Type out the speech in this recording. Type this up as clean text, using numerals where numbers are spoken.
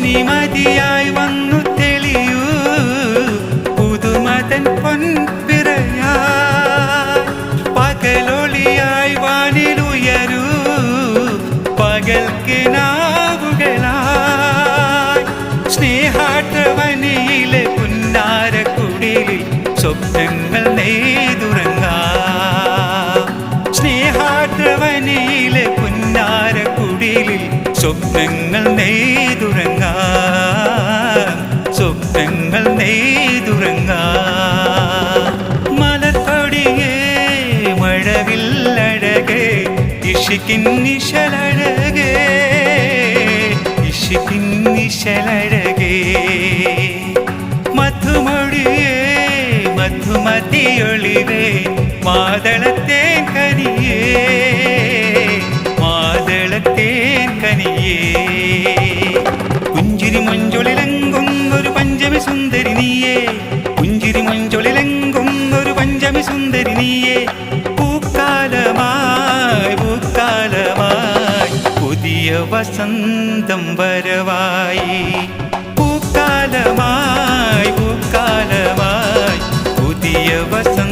പൊന്നിമതിയായി വന്നു തെളിയൂ പുതുമതൻ പൊൻപിറയായി പകലൊളിയായി വാനിലുയരൂ പകൽ കിനാവുകളായി സ്നേഹാട്ടവനിയിലെ പുന്നാരക്കുടിലിൽ സ്വപ്നങ്ങൾ നെയ്തുറങ്ങാം സ്നേഹാട്ടവനിയിലെ പുന്നാരക്കുടിലിൽ സ്വപ്നങ്ങൾ നെയ്തുറങ്ങാം സ്വപ്നങ്ങൾ നെയ്തുറങ്ങാം മലർക്കൊടിയേ മഴവില്ലഴകേ ഇഷിക്കിന്നിശലഴകേ ഇഷിക്കിന്നിശലഴകേ മധുമൊഴിയേ മധുമതിയൊളിവേ മാതളത്തേൻ കനിയേ മാതളത്തേൻ കനിയേ പുഞ്ചിരി മൊഞ്ചൊളിലെങ്കുന്നൊരു പഞ്ചമി സുന്ദരി നീയേ പുഞ്ചിരി മൊഞ്ചൊളിലെങ്കുന്നൊരു പഞ്ചമി സുന്ദരി നീയേ പൂക്കാലമായി പൂക്കാലമായി പുതിയ വസന്തം വരവായി പൂക്കാലമായി പൂക്കാലമായി പുതിയ വസന്തം